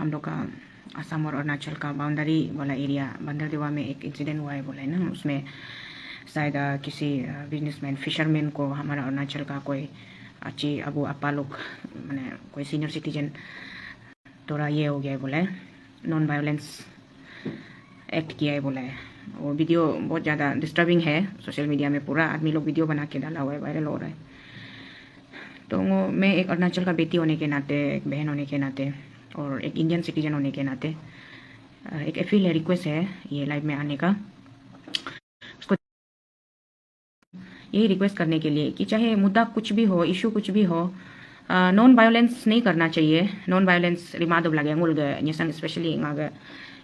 हम लोग का असम और अरुणाचल का बाउंड्री वाला एरिया बंदरदेवा में एक इंसिडेंट हुआ है बोला है ना। उसमें शायद किसी बिजनेसमैन फिशरमैन को हमारा अरुणाचल का कोई अच्छी अबू अपा लोग मैंने कोई सीनियर सिटीजन थोड़ा ये हो गया है बोला है, नॉन वायलेंस एक्ट किया है बोला है। वो वीडियो बहुत ज़्यादा डिस्टर्बिंग है, सोशल मीडिया में पूरा आदमी लोग वीडियो बना के डाला हुआ है, वायरल हो रहा है। तो मैं एक अरुणाचल का बेटी होने के नाते, एक बहन होने के नाते और एक इंडियन सिटीजन होने के नाते एक अपील है, रिक्वेस्ट है ये लाइव में आने का। उसको यही रिक्वेस्ट करने के लिए कि चाहे मुद्दा कुछ भी हो, इशू कुछ भी हो, नॉन वायलेंस नहीं करना चाहिए। नॉन वायलेंस रिमादब लगे ngul ge nyesang specially ngage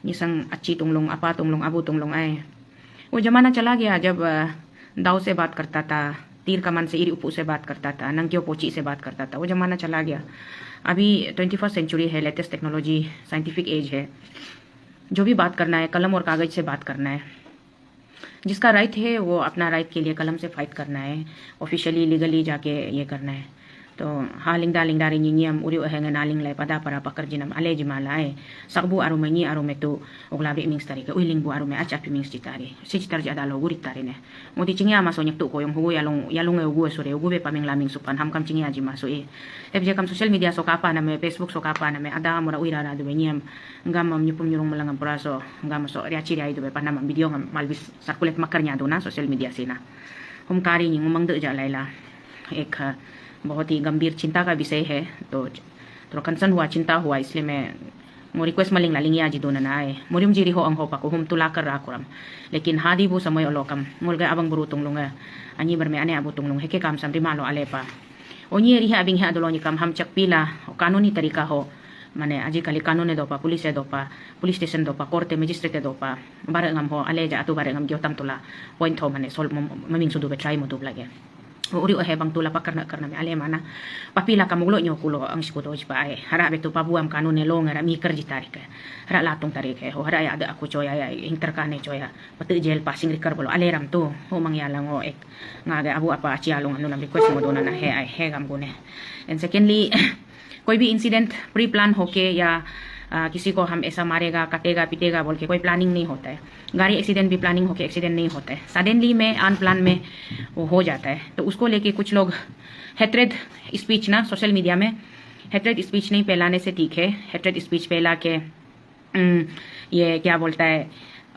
nyesang अच्छी तुमलोग अपा तुमलोग अबू तुमलोग आए। वो जमाना चला गया जब दाव से बात करता था, तीर कमान से इरी उपू से बात करता था, नंगियो पोची से बात करता था। वो जमाना चला गया। अभी 21st सेंचुरी है, लेटेस्ट टेक्नोलॉजी, साइंटिफिक एज है। जो भी बात करना है कलम और कागज से बात करना है। जिसका राइट है वो अपना राइट के लिए कलम से फाइट करना है, ऑफिशियली लीगली जाके ये करना है। तो हा लिंगदा लिंगदा रिंगियम उरी ओहेंगे नालिंग लाई पदा परा पकर जिनम अले जिमालाए सकबु आरु मनी आरु में तो ओगलाबे मिंग्स तारिके उइलिंगबु आरु में आचापि मिंग्स चितारे सिचितर जादा लो गुरी तारे ने मोदी चिंगिया मा सोन्यक तो कोयम हुगु यालुंग उगु सोरे उगु बे पामिंग लामिंग सुपन हम कम चिंगिया जिमा सो ए एबजे कम सोशल मीडिया सो कापा ना में फेसबुक सो कापा ना में आदा मोरा उइरा रा दुबे नियम ngam am nyupum nyurung malangam puraso ngam so riachi rai Dubey पन्ना में वीडियो ngam malbis सर्कुलेट मकरnya दो ना सोशल मीडिया से ना हम कारी नि ngumang de ja laila एक बहुत ही गंभीर चिंता का विषय है। तो थोड़ा कंसर्न हुआ, चिंता हुआ, इसलिए मैं रिक्वेस्ट मलिंग लालिंग याजी दोनों ना आए मोरिम जीरी हो अंगो पाको हम तुला कर राकुरम लेकिन हादी वो समय ओलोकम मुल गए अबंग बुरु तुंगलुंगा अनि बर में आने अबु तुंगलुंग हेके काम सम रिमालो आलेपा ओनी रिहा अबिंग हा दोलोनी कम हम चकपीला कानूनी तरीका हो माने आजिकली कानूने दोपा पुलिस दोपा पुलिस स्टेशन दोपा कोर्टे मजिस्ट्रेट दोपा बारे ngam हो आले जा अतु बारे ngam ग्योतम तुला पॉइंट हो माने सोल ममिंग सुदु बे ट्राई मदुब लगे उरी ओहे बang tula pakarna me ale mana papila kamuglo nyo kulo ang skuto pa ay hara beto pabuam kanune long ara mi kerji tarik hara latong tarik ho hara ya ada aku choya ya interkane choya pati jail passing rikar bolo ale ram to ho mangyalang o ek ngaga abu apa chialong anu nam request mo dona na he ay he gam gune। and secondly कोई भी incident pre plan होके या किसी को हम ऐसा मारेगा काटेगा पीटेगा बोल के कोई प्लानिंग नहीं होता है। गाड़ी एक्सीडेंट भी प्लानिंग होके एक्सीडेंट नहीं होता है, सडनली में अनप्लान में वो हो जाता है। तो उसको लेके कुछ लोग हेट्रेड स्पीच ना सोशल मीडिया में हेट्रेड स्पीच नहीं फैलाने से ठीक है। हेट्रेड स्पीच फैला के ये क्या बोलता है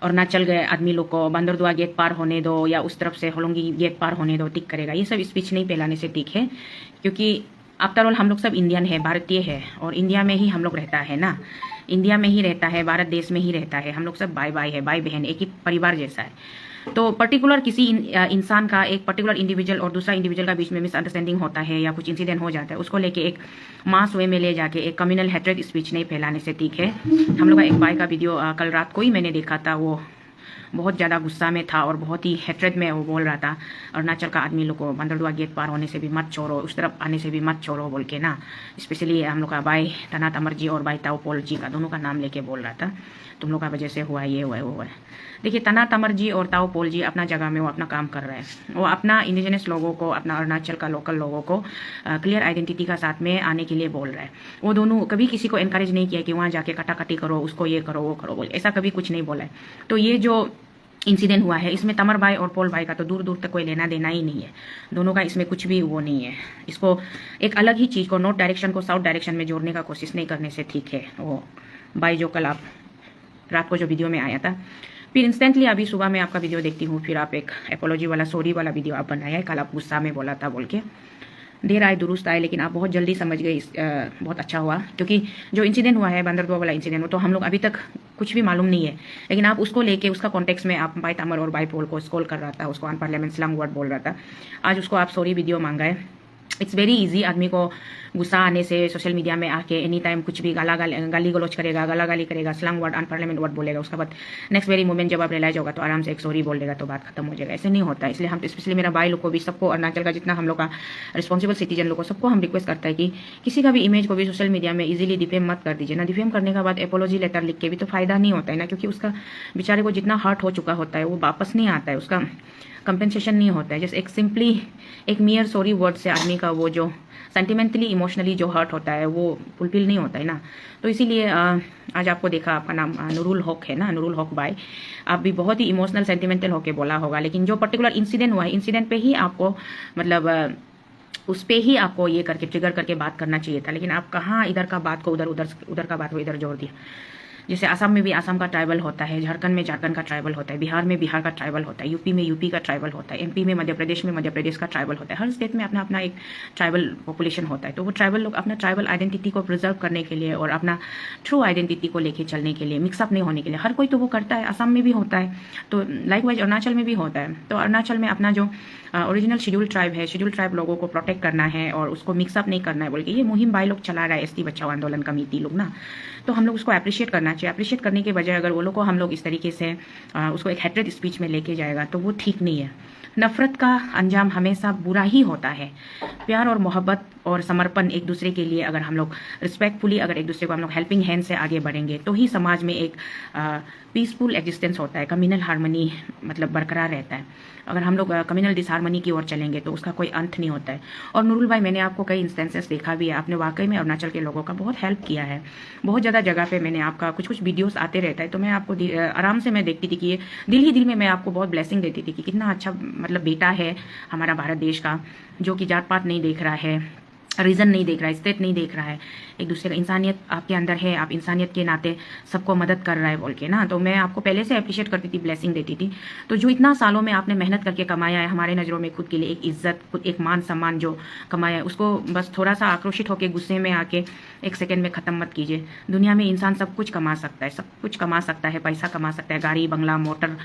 अरुणाचल गए आदमी लोग को बंदरदुआ गेट पार होने दो या उस तरफ से होलोंगी गेट पार होने दो, ठीक करेगा। ये सब स्पीच नहीं फैलाने से ठीक है, क्योंकि आफ्टर ऑल हम लोग सब इंडियन है, भारतीय है और इंडिया में ही हम लोग रहता है ना, इंडिया में ही रहता है, भारत देश में ही रहता है। हम लोग सब भाई भाई है, भाई बहन, एक ही परिवार जैसा है। तो पर्टिकुलर किसी इंसान का, एक पर्टिकुलर इंडिविजुअल और दूसरा इंडिविजुअल का बीच में मिसअंडरस्टैंडिंग होता है या कुछ इंसिडेंट हो जाता है, उसको लेके एक मास वे में ले जाके एक कम्युनल हेट्रेड स्पीच नहीं फैलाने से ठीक है। हम लोग का एक भाई का वीडियो कल रात को ही मैंने देखा था, वो बहुत ज़्यादा गुस्सा में था और बहुत ही हेट्रेड में वो बोल रहा था अरुणाचल का आदमी लोग को बंदरदुआ गेट पार होने से भी मत छोड़ो, उस तरफ आने से भी मत छोड़ो बोल के ना। स्पेशली हम लोग का भाई तनात अमर जी और भाई ताऊ पोल जी का दोनों का नाम लेके बोल रहा था, तुम लोग का वजह से हुआ ये हुआ है वो है। देखिए तनात अमर जी और ताऊ पोल जी अपना जगह में वो अपना काम कर रहे हैं। वो अपना इंडिजिनस लोगों को, अपना अरुणाचल का लोकल लोगों को क्लियर आइडेंटिटी का साथ में आने के लिए बोल रहे हैं। वो दोनों कभी किसी को एनकरेज नहीं किया कि वहाँ जाके कटाकटी करो, उसको ये करो वो करो बोले, ऐसा कभी कुछ नहीं बोला है। तो ये जो इंसिडेंट हुआ है इसमें तमर भाई और पोल भाई का तो दूर दूर तक कोई लेना देना ही नहीं है, दोनों का इसमें कुछ भी वो नहीं है। इसको एक अलग ही चीज़ को, नॉर्थ डायरेक्शन को साउथ डायरेक्शन में जोड़ने का कोशिश नहीं करने से ठीक है। वो भाई जो कल आप रात को जो वीडियो में आया था, फिर इंस्टेंटली अभी सुबह में आपका वीडियो देखती हूँ, फिर आप एक एपोलॉजी वाला सॉरी वाला वीडियो आप बनाया है, कल आप गुस्सा में बोला था बोल के। देर आए दुरुस्त आए, लेकिन आप बहुत जल्दी समझ गए, बहुत अच्छा हुआ। क्योंकि जो इंसिडेंट हुआ है बंदरदुआ वाला इंसिडेंट, वो तो हम लोग अभी तक कुछ भी मालूम नहीं है, लेकिन आप उसको लेके उसका कॉन्टेक्स्ट में आप भाई तमर और भाई पोल को स्कॉल कर रहा था, उसको अनपार्लियामेंट स्लंग वर्ड बोल रहा था। आज उसको आप सॉरी वीडियो मांगा है। इट्स वेरी इजी, आदमी को गुस्सा आने से सोशल मीडिया में आके एनी टाइम कुछ भी गाली गलोच करेगा, गाली करेगा, स्लंग वर्ड, अनपार्लियामेंट वर्ड बोलेगा, उसके बाद नेक्स्ट वेरी मोमेंट जब आप रियलाइज होगा तो आराम से एक सॉरी बोल देगा तो बात खत्म हो जाएगा। ऐसे नहीं होता है। इसलिए हम स्पेशली मेरा भाई लोग को भी, सबको, अरुणाचल का जितना हम लोग का रिस्पॉन्सिबल सिटीजन लोग को, सबको हम रिक्वेस्ट करता है कि किसी का भी इमेज को भी सोशल मीडिया में इजीली डिफेम मत कर दीजिए ना। डिफेम करने के बाद एपोलॉजी लेटर लिख के भी तो फायदा नहीं होता है ना, क्योंकि उसका बेचारे को जितना हर्ट हो चुका होता है वो वापस नहीं आता है, उसका कंपेंसेशन नहीं होता है। जैसे एक सिंपली एक मियर सॉरी वर्ड से आदमी का वो जो सेंटिमेंटली इमोशनली जो हर्ट होता है वो फुलफिल नहीं होता है ना। तो इसीलिए आज आपको देखा, आपका नाम नूरुल हक है ना, नूरुल हक भाई, आप भी बहुत ही इमोशनल सेंटिमेंटल होके बोला होगा, लेकिन जो पर्टिकुलर इंसिडेंट हुआ है, इंसिडेंट पे ही आपको मतलब उस पे ही आपको ये करके ट्रिगर करके बात करना चाहिए था, लेकिन आप कहाँ इधर का बात को उधर उधर उधर का बात को इधर जोड़ दिया। जैसे असम में भी असम का ट्राइबल होता है, झारखंड में झारखंड का ट्राइबल होता है, बिहार में बिहार का ट्राइबल होता है, यूपी में यूपी का ट्राइबल होता है, एमपी में मध्य प्रदेश का ट्राइबल होता है। हर स्टेट में अपना अपना एक ट्राइबल पॉपुलेशन होता है। तो वो ट्राइबल लोग अपना ट्राइबल आइडेंटिटी को प्रिजर्व करने के लिए और अपना ट्रू आइडेंटिटी को लेके चलने के लिए, मिक्सअप नहीं होने के लिए, हर कोई तो वो करता है। असम में भी होता है, तो लाइकवाइज अरुणाचल में भी होता है। तो अरुणाचल में अपना जो ओरिजिनल शेड्यूल ट्राइब है, शेड्यूल ट्राइब लोगों को प्रोटेक्ट करना है और उसको मिक्सअप नहीं करना है बोल के ये मुहिम भाई लोग चला रहा है, एसटी बचाओ आंदोलन कमेटी लोग ना। तो हम लोग उसको अप्रिशिएट करना चाहिए। अप्रिशिएट करने के बजाय अगर वो लोग को हम लोग इस तरीके से उसको एक हेट्रेड स्पीच में लेके जाएगा तो वो ठीक नहीं है। नफरत का अंजाम हमेशा बुरा ही होता है। प्यार और मोहब्बत और समर्पण एक दूसरे के लिए अगर हम लोग रिस्पेक्टफुली, अगर एक दूसरे को हम लोग हेल्पिंग हैंड से आगे बढ़ेंगे तो ही समाज में एक पीसफुल एग्जिस्टेंस होता है, कम्युनल हार्मनी मतलब बरकरार रहता है। अगर हम लोग कम्युनल डिसहार्मनी की ओर चलेंगे तो उसका कोई अंत नहीं होता है। और नूरुल भाई, मैंने आपको कई इंस्टेंसेस देखा भी है, आपने वाकई में अरुणाचल के लोगों का बहुत हेल्प किया है। बहुत ज़्यादा जगह पे मैंने आपका कुछ कुछ वीडियोस आते रहता है, तो मैं आपको आराम से मैं देखती थी कि ये दिल ही दिल में मैं आपको बहुत ब्लेसिंग देती थी कि कितना अच्छा मतलब बेटा है हमारा भारत देश का, जो कि जात पात नहीं देख रहा है, रीज़न नहीं देख रहा है, स्टेट नहीं देख रहा है, एक दूसरे का इंसानियत आपके अंदर है, आप इंसानियत के नाते सबको मदद कर रहा है बोल के ना। तो मैं आपको पहले से अप्रिशिएट करती थी, ब्लेसिंग देती थी। तो जो इतना सालों में आपने मेहनत करके कमाया है, हमारे नज़रों में खुद के लिए एक इज्जत, खुद एक मान सम्मान जो कमाया है, उसको बस थोड़ा सा आक्रोशित होकर गुस्से में आके एक सेकेंड में ख़त्म मत कीजिए। दुनिया में इंसान सब कुछ कमा सकता है, सब कुछ कमा सकता है, पैसा कमा सकता है, गाड़ी बंगला मोटर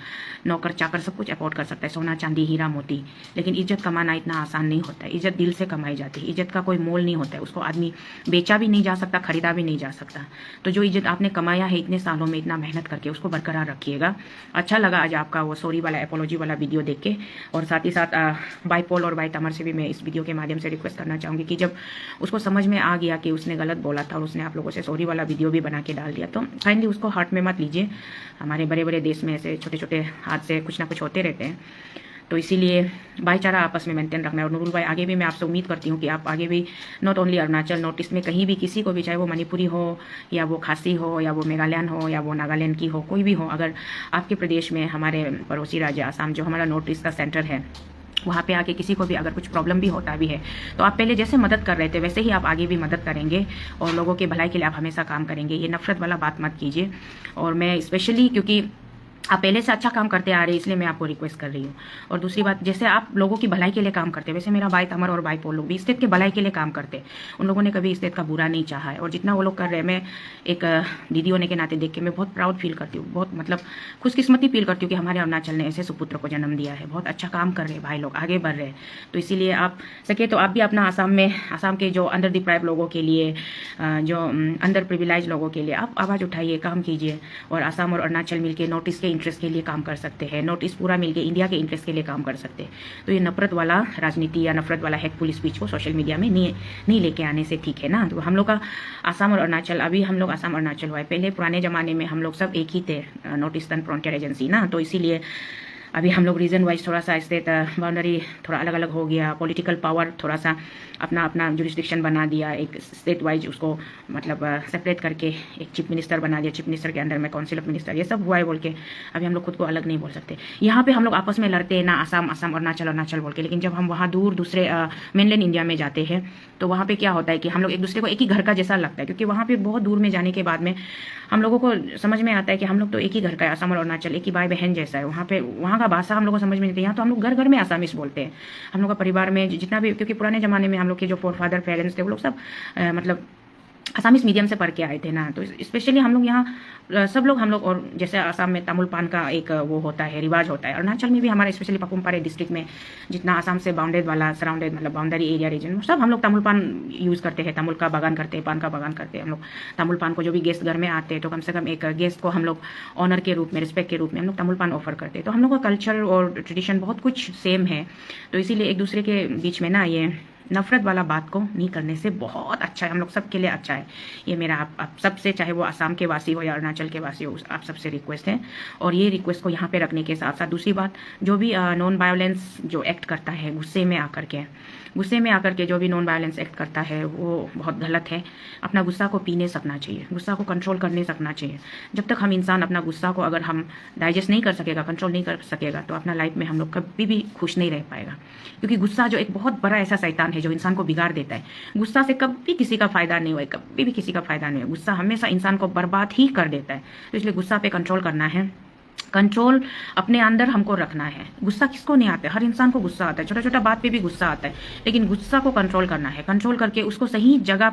नौकर चाकर सब कुछ अफोर्ड कर सकता है, सोना चांदी हीरा मोती, लेकिन इज्जत कमाना इतना आसान नहीं होता है। इज्जत दिल से कमाई जाती है, इज्जत का कोई मोल नहीं होता है, उसको आदमी बेचा भी नहीं जा सकता, खरीदा भी नहीं जा सकता। तो जो इज्जत आपने कमाया है इतने सालों में, इतना मेहनत करके, उसको बरकरार रखिएगा। अच्छा लगा आज आपका वो सॉरी वाला एपोलॉजी वाला वीडियो देख के। और साथ ही साथ बाई पॉल और बाई तमर से भी मैं इस वीडियो के माध्यम से रिक्वेस्ट करना चाहूँगी कि जब उसको समझ में आ गया कि उसने गलत बोला था और उसने आप लोगों से सॉरी वाला वीडियो भी बना के डाल दिया, तो काइंडली उसको हार्ट में मत लीजिए। हमारे बड़े बड़े देश में ऐसे छोटे छोटे हाथ से कुछ ना कुछ होते रहते हैं, तो इसीलिए भाईचारा आपस में मेंटेन रखना है। और नूरुल भाई, आगे भी मैं आपसे उम्मीद करती हूँ कि आप आगे भी not only Arunachal, north east में कहीं भी किसी को भी, चाहे वो मणिपुरी हो या वो खासी हो या वो मेघालयन हो या वो नागालैंड की हो, कोई भी हो, अगर आपके प्रदेश में, हमारे पड़ोसी राज्य आसाम जो हमारा नॉर्थ ईस्ट का सेंटर है, वहाँ पे आके किसी को भी अगर कुछ प्रॉब्लम भी होता भी है तो आप पहले जैसे मदद कर रहे थे वैसे ही आप आगे भी मदद करेंगे और लोगों के भलाई के लिए आप हमेशा काम करेंगे। ये नफरत वाला बात मत कीजिए। और मैं स्पेशली, क्योंकि आप पहले से अच्छा काम करते आ रहे हैं, इसलिए मैं आपको रिक्वेस्ट कर रही हूँ। और दूसरी बात, जैसे आप लोगों की भलाई के लिए काम करते हैं, वैसे मेरा भाई तमर और भाई पोल लोग भी स्टेट के भलाई के लिए काम करते हैं। उन लोगों ने कभी स्टेट का बुरा नहीं चाहा है, और जितना वो लोग कर रहे हैं, मैं एक दीदी होने के नाते देख के मैं बहुत प्राउड फील करती हूँ, बहुत मतलब खुशकिस्मती फील करती हूँ कि हमारे अरुणाचल ने ऐसे सुपुत्र को जन्म दिया है। बहुत अच्छा काम कर रहे हैं भाई लोग, आगे बढ़ रहे हैं। तो इसीलिए आप सके तो आप भी अपना आसाम के जो अंडर डिप्राइव लोगों के लिए, जो अंडर प्रिविलाइज लोगों के लिए आप आवाज़ उठाइए, काम कीजिए। और आसाम और अरुणाचल मिलकर नॉर्थ ईस्ट के इंटरेस्ट के लिए काम कर सकते हैं, नॉर्थ ईस्ट पूरा मिलकर इंडिया के इंटरेस्ट के लिए काम कर सकते हैं। तो ये नफरत वाला राजनीति या नफरत वाला हेटफुल स्पीच को सोशल मीडिया में नहीं लेके आने से ठीक है ना। तो हम लोग का आसाम और अरुणाचल, अभी हम लोग आसाम अरुणाचल हुआ है, पहले पुराने ज़माने में हम लोग सब एक ही थे, नॉर्थ ईस्टर्न फ्रंटियर एजेंसी ना। तो इसीलिए अभी हम लोग रीजन वाइज थोड़ा सा स्टेट बाउंड्री थोड़ा अलग अलग हो गया, पॉलिटिकल पावर थोड़ा सा अपना अपना जुरिस्डिक्शन बना दिया, एक स्टेट वाइज उसको मतलब सेपरेट करके एक चीफ मिनिस्टर बना दिया, चीफ मिनिस्टर के अंडर में काउंसिल ऑफ मिनिस्टर, ये सब हुआ है बोल के अभी हम लोग खुद को अलग नहीं बोल सकते। यहाँ पे हम लोग आपस में लड़ते हैं ना, आसाम आसाम अरुणाचल अरुणाचल बोल के, लेकिन जब हम वहाँ दूर दूसरे मेनलैंड इंडिया में जाते हैं तो वहाँ पे क्या होता है कि हम लोग एक दूसरे को एक ही घर का जैसा लगता है, क्योंकि वहाँ पे बहुत दूर में जाने के बाद में हम लोगों को समझ में आता है कि हम लोग तो एक ही घर का है, आसाम और अरुणाचल एक ही भाई बहन जैसा है। वहाँ पे वहाँ का भाषा हम लोग को समझ में नहीं आता। यहाँ तो हम लोग घर घर में आसामीज बोलते हैं, हम लोग का परिवार में जितना भी, क्योंकि पुराने ज़माने में हम लोग के जो फोरफादर पेरेंट्स थे वो लोग सब मतलब आसामीज मीडियम से पढ़ के आए थे ना। तो स्पेशली हम लोग यहाँ सब लोग हम लोग, और जैसे आसाम में तमुल पान का एक वो होता है, रिवाज होता है, अरुणाचल में भी हमारे स्पेशली पपुमपारे डिस्ट्रिक्ट में जितना आसाम से बाउंडेड वाला सराउंडेड मतलब बाउंड्री एरिया रीजन, सब हम लोग तमुल पान यूज़ करते हैं, तमुल का बागान करते हैं, पान का बागान करते हैं हम लोग। तमुल पान को जो भी गेस्ट घर में आते हैं तो कम से कम एक गेस्ट को हम लोग ऑनर के रूप में, रिस्पेक्ट के रूप में हम लोग तमुल पान ऑफर करते हैं। तो हम लोग का कल्चर और ट्रेडिशन बहुत कुछ सेम है। तो इसीलिए एक दूसरे के बीच में ना ये नफरत वाला बात को नहीं करने से बहुत अच्छा है, हम लोग सबके लिए अच्छा है। ये मेरा आप सबसे, चाहे वो असम के वासी हो या अरुणाचल के वासी हो, आप सबसे रिक्वेस्ट है। और ये रिक्वेस्ट को यहाँ पे रखने के साथ साथ दूसरी बात, जो भी नॉन वायलेंस जो एक्ट करता है गुस्से में आकर के जो भी नॉन वायलेंस एक्ट करता है वो बहुत गलत है। अपना गुस्सा को पीने सकना चाहिए, गुस्सा को कंट्रोल करने सकना चाहिए। जब तक हम इंसान अपना गुस्सा को अगर हम डाइजेस्ट नहीं कर सकेगा, कंट्रोल नहीं कर सकेगा, तो अपना लाइफ में हम लोग कभी भी खुश नहीं रह पाएगा। क्योंकि गुस्सा जो एक बहुत बड़ा ऐसा शैतान है जो इंसान को बिगाड़ देता है। गुस्सा से कभी किसी का फायदा नहीं हुआ, कभी भी किसी का फायदा नहीं हुआ। गुस्सा हमेशा इंसान को बर्बाद ही कर देता है। तो इसलिए गुस्सा पे कंट्रोल करना है, कंट्रोल अपने अंदर हमको रखना है। गुस्सा किसको नहीं आता है, हर इंसान को गुस्सा आता है, छोटा छोटा बात पे भी गुस्सा आता है। लेकिन गुस्सा को कंट्रोल करना है, कंट्रोल करके उसको सही जगह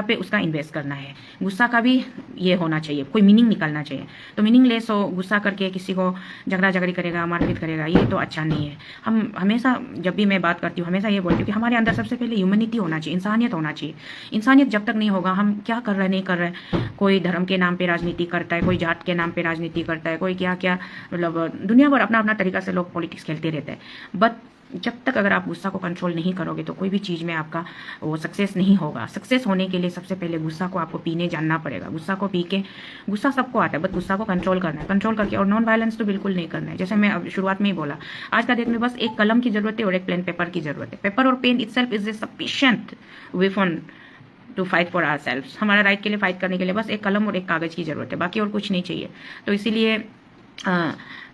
पे उसका इन्वेस्ट करना है। गुस्सा का भी ये होना चाहिए, कोई मीनिंग निकलना चाहिए। तो मीनिंगलेस हो गुस्सा करके किसी को झगड़ी करेगा, मारपीट करेगा, ये तो अच्छा नहीं है। हम हमेशा, जब भी मैं बात करती हूँ, हमेशा ये बोलती हूँ कि हमारे अंदर सबसे पहले ह्यूमैनिटी होना चाहिए, इंसानियत होना चाहिए। इंसानियत जब तक नहीं होगा, हम क्या कर रहे नहीं कर रहे, कोई धर्म के नाम पे राजनीति करता है, कोई जात के नाम पे राजनीति करता है, कोई क्या क्या, मतलब दुनिया भर अपना अपना तरीका से लोग पॉलिटिक्स खेलते रहते हैं। बट जब तक अगर आप गुस्सा को कंट्रोल नहीं करोगे तो कोई भी चीज़ में आपका वो सक्सेस नहीं होगा। सक्सेस होने के लिए सबसे पहले गुस्सा को आपको पीने जानना पड़ेगा। गुस्सा को पी के, गुस्सा सबको आता है, बट गुस्सा को कंट्रोल करना है, कंट्रोल करके। और नॉन वायलेंस तो बिल्कुल नहीं करना है। जैसे मैं अब शुरुआत में ही बोला, आज का डेट में बस एक कलम की जरूरत है और एक प्लेन पेपर की जरूरत है। पेपर और pen itself is a sufficient weapon to fight for our selves. हमारा राइट के लिए फाइट करने के लिए बस एक कलम और एक कागज की जरूरत है, बाकी और कुछ नहीं चाहिए। तो इसीलिए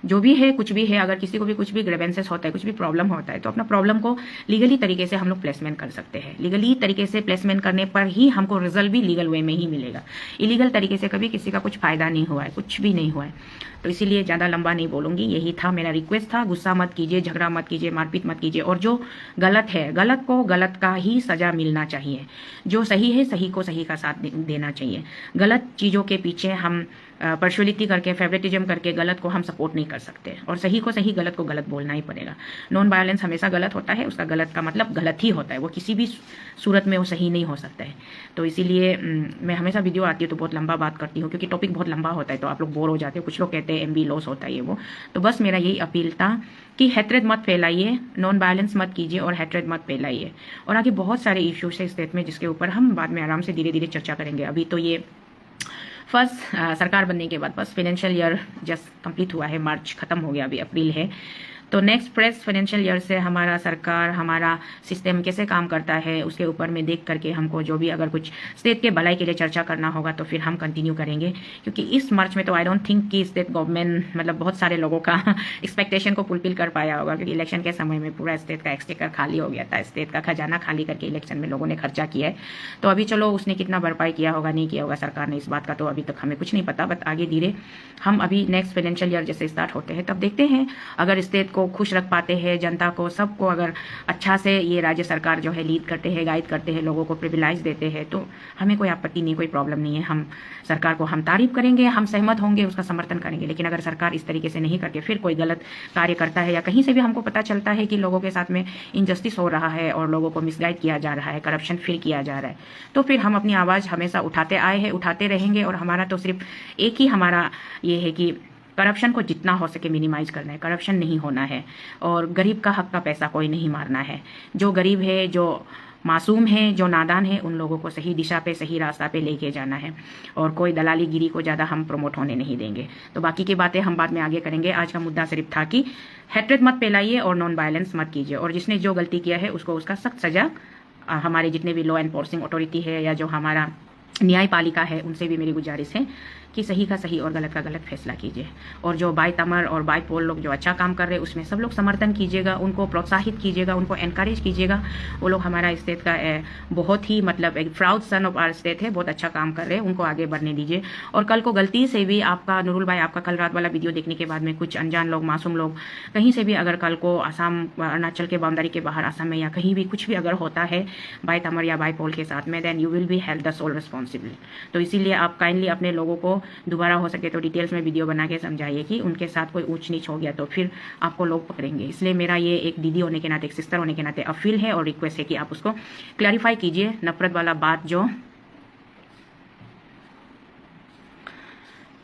जो भी है, कुछ भी है, अगर किसी को भी कुछ भी ग्रेवेंसेस होता है, कुछ भी प्रॉब्लम होता है, तो अपना प्रॉब्लम को लीगली तरीके से हम लोग प्लेसमेंट कर सकते हैं। लीगली तरीके से प्लेसमेंट करने पर ही हमको रिजल्ट भी लीगल वे में ही मिलेगा। इलीगल तरीके से कभी किसी का कुछ फायदा नहीं हुआ है, कुछ भी नहीं हुआ है। तो इसीलिए ज़्यादा लंबा नहीं बोलूंगी, यही था मेरा रिक्वेस्ट था। गुस्सा मत कीजिए, झगड़ा मत कीजिए, मारपीट मत कीजिए। और जो गलत है, गलत को गलत का ही सजा मिलना चाहिए। जो सही है, सही को सही का साथ देना चाहिए। गलत चीज़ों के पीछे हम पर्सुअलिटी करके, फेवरेटिज्म करके गलत को हम सपोर्ट नहीं कर सकते। और सही को सही, गलत को गलत बोलना ही पड़ेगा। नॉन वायलेंस हमेशा गलत होता है, उसका गलत का मतलब गलत ही होता है, वो किसी भी सूरत में वो सही नहीं हो सकता है। तो इसीलिए मैं हमेशा वीडियो आती है तो बहुत लंबा बात करती हूँ, क्योंकि टॉपिक बहुत लंबा होता है तो आप लोग बोर हो जाते हो। कुछ लोग कहते हैं एमबी लॉस होता है ये वो। तो बस मेरा यही अपील था कि हैट्रेड मत फैलाइए, नॉन वायलेंस मत कीजिए और हैट्रेड मत फैलाइए। और आगे बहुत सारे इश्यूज है स्टेट में, जिसके ऊपर हम बाद में आराम से धीरे धीरे चर्चा करेंगे। अभी तो ये फर्स्ट सरकार बनने के बाद बस फाइनेंशियल ईयर जस्ट कंप्लीट हुआ है, मार्च खत्म हो गया, अभी अप्रैल है। तो नेक्स्ट फ्रेश फाइनेंशियल ईयर से हमारा सरकार, हमारा सिस्टम कैसे काम करता है उसके ऊपर में देख करके हमको जो भी अगर कुछ स्टेट के भलाई के लिए चर्चा करना होगा तो फिर हम कंटिन्यू करेंगे। क्योंकि इस मार्च में तो आई डोंट थिंक कि स्टेट गवर्नमेंट मतलब बहुत सारे लोगों का एक्सपेक्टेशन को फुलफिल कर पाया होगा, क्योंकि इलेक्शन के समय में पूरा स्टेट का एक्सटेकर खाली हो गया था। स्टेट का खजाना खाली करके इलेक्शन में लोगों ने खर्चा किया है। तो अभी चलो उसने कितना भरपाई किया होगा, नहीं किया होगा सरकार ने, इस बात का तो अभी तक हमें कुछ नहीं पता। बट आगे धीरे हम अभी नेक्स्ट फाइनेंशियल ईयर जैसे स्टार्ट होते हैं तब देखते हैं, अगर स्टेट को खुश रख पाते हैं, जनता को, सबको अगर अच्छा से ये राज्य सरकार जो है लीड करते हैं, गाइड करते हैं, लोगों को प्रिविलेज देते हैं, तो हमें कोई आपत्ति नहीं, कोई प्रॉब्लम नहीं है। हम सरकार को हम तारीफ करेंगे, हम सहमत होंगे, उसका समर्थन करेंगे। लेकिन अगर सरकार इस तरीके से नहीं करके फिर कोई गलत कार्य करता है, या कहीं से भी हमको पता चलता है कि लोगों के साथ में इनजस्टिस हो रहा है और लोगों को मिसगाइड किया जा रहा है, करप्शन फिर किया जा रहा है, तो फिर हम अपनी आवाज़ हमेशा उठाते आए हैं, उठाते रहेंगे। और हमारा तो सिर्फ एक ही हमारा ये है कि करप्शन को जितना हो सके मिनिमाइज करना है, करप्शन नहीं होना है। और गरीब का हक का पैसा कोई नहीं मारना है। जो गरीब है, जो मासूम है, जो नादान है, उन लोगों को सही दिशा पे, सही रास्ता पे लेके जाना है। और कोई दलाली गिरी को ज़्यादा हम प्रमोट होने नहीं देंगे। तो बाकी की बातें हम बाद में आगे करेंगे। आज का मुद्दा सिर्फ था कि हैट्रेड मत फैलाइए और नॉन वायलेंस मत कीजिए। और जिसने जो गलती किया है उसको उसका सख्त सजा, हमारे जितने भी लॉ एनफोर्सिंग अथॉरिटी है या जो हमारा न्यायपालिका है, उनसे भी मेरी गुजारिश है कि सही का सही और गलत का गलत फैसला कीजिए। और जो बाई तमर और बाई पोल लोग जो अच्छा काम कर रहे हैं उसमें सब लोग समर्थन कीजिएगा, उनको प्रोत्साहित कीजिएगा, उनको एनकरेज कीजिएगा। वो लोग हमारा स्टेट का बहुत ही मतलब एक proud son of our state है, बहुत अच्छा काम कर रहे हैं, उनको आगे बढ़ने दीजिए। और कल को गलती से भी आपका नूरुल भाई, आपका कल रात वाला वीडियो देखने के बाद में कुछ अनजान लोग, मासूम लोग कहीं से भी अगर कल को आसाम, अरुणाचल के बाउंड्री के बाहर आसाम में या कहीं भी कुछ भी अगर होता है बाई तमर या बाई पोल के साथ में, then you will be held the sole responsible. तो इसीलिए आप काइंडली अपने लोगों को दोबारा हो सके तो डिटेल्स में वीडियो बना के समझाइए कि उनके साथ कोई ऊंच नीच हो गया तो फिर आपको लोग पकड़ेंगे। इसलिए मेरा ये एक दीदी होने के नाते, एक सिस्टर होने के नाते अपील है और रिक्वेस्ट है कि आप उसको क्लैरिफाई कीजिए। नफरत वाला बात जो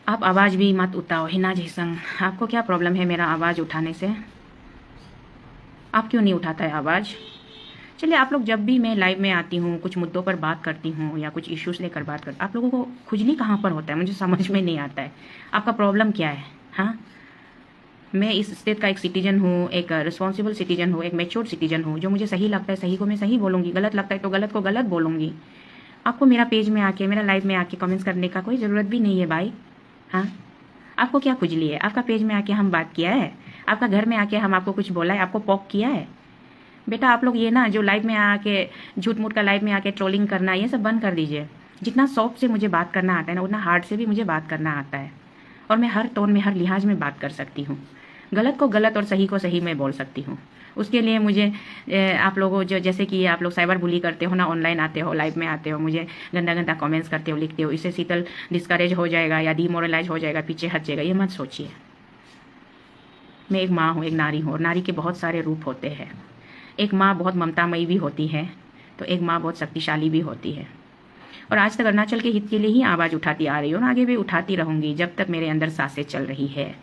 आप आवाज़ भी मत उठाओ। हिना जैसन, आपको क्या प्रॉब्लम है मेरा आवाज़ उठाने से? आप क्यों नहीं उठाता है आवाज़? चलिए, आप लोग जब भी मैं लाइव में आती हूँ, कुछ मुद्दों पर बात करती हूँ या कुछ इश्यूज लेकर बात करती, आप लोगों को खुजली कहाँ पर होता है मुझे समझ में नहीं आता है। आपका प्रॉब्लम क्या है? हाँ, मैं इस स्टेट का एक सिटीजन हूँ, एक रिस्पॉन्सिबल सिटीजन हूँ, एक मैच्योर सिटीजन हूँ। जो मुझे सही लगता है सही को मैं सही बोलूँगी, गलत लगता है तो गलत को गलत बोलूँगी। आपको मेरा पेज में आके, मेरा लाइव में आके कमेंट्स करने का कोई ज़रूरत भी नहीं है भाई। हाँ, आपको क्या खुजली है? आपका पेज में आके हम बात किया है? आपका घर में आके हम आपको कुछ बोला है? आपको पॉक किया है? बेटा आप लोग ये ना जो लाइव में आके झूठ मूठ का लाइव में आके ट्रोलिंग करना, ये सब बंद कर दीजिए। जितना सॉफ्ट से मुझे बात करना आता है ना, उतना हार्ड से भी मुझे बात करना आता है। और मैं हर टोन में, हर लिहाज में बात कर सकती हूँ। गलत को गलत और सही को सही मैं बोल सकती हूँ। उसके लिए मुझे आप लोगों जो जैसे कि आप लोग साइबर बुली करते हो ना, ऑनलाइन आते हो, लाइव में आते हो, मुझे गंदा गंदा कमेंट्स करते हो, लिखते हो, इससे शीतल डिस्करेज हो जाएगा या डीमोरलाइज हो जाएगा, पीछे हट जाएगा, ये मत सोचिए। मैं एक माँ हूँ, एक नारी हूँ, और नारी के बहुत सारे रूप होते हैं। एक माँ बहुत ममतामयी भी होती है, तो एक माँ बहुत शक्तिशाली भी होती है। और आज तक अरुणाचल के हित के लिए ही आवाज़ उठाती आ रही हूँ और आगे भी उठाती रहूँगी जब तक मेरे अंदर सांसें चल रही है।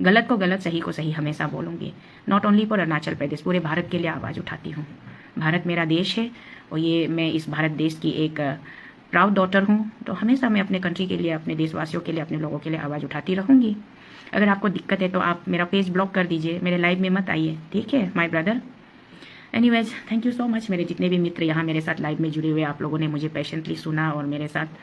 गलत को गलत, सही को सही हमेशा बोलूँगी। Not only for Arunachal Pradesh, पूरे भारत के लिए आवाज़ उठाती हूँ। भारत मेरा देश है और ये मैं इस भारत देश की एक प्राउड डॉटर हूँ, तो हमेशा मैं अपने कंट्री के लिए, अपने देशवासियों के लिए, अपने लोगों के लिए आवाज़ उठाती रहूँगी। अगर आपको दिक्कत है तो आप मेरा पेज ब्लॉक कर दीजिए, मेरे लाइव में मत आइए, ठीक है my brother. Anyways, thank you so much. मेरे जितने भी मित्र यहाँ मेरे साथ लाइव में जुड़े हुए, आप लोगों ने मुझे पेशेंटली सुना और मेरे साथ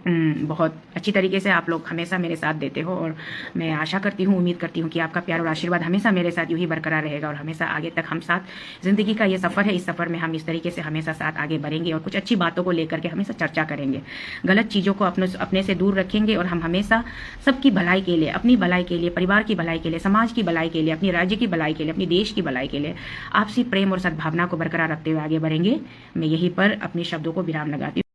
बहुत अच्छी तरीके से आप लोग हमेशा मेरे साथ देते हो। और मैं आशा करती हूँ, उम्मीद करती हूँ कि आपका प्यार और आशीर्वाद हमेशा मेरे साथ यूँ ही बरकरार रहेगा और हमेशा आगे तक हम साथ, ज़िंदगी का ये सफ़र है, इस सफ़र में हम इस तरीके से हमेशा साथ आगे बढ़ेंगे और कुछ अच्छी बातों को लेकर के हमेशा चर्चा करेंगे। गलत चीज़ों को अपने से दूर रखेंगे और हम हमेशा सबकी भलाई के लिए, अपनी भलाई के लिए, परिवार की भलाई के लिए, समाज की भलाई के लिए, अपनी राज्य की भलाई के लिए, अपनी देश की भलाई के लिए आपसी प्रेम और सद्भावना को बरकरार रखते हुए आगे बढ़ेंगे। मैं यहीं पर अपने शब्दों को विराम लगाती हूँ।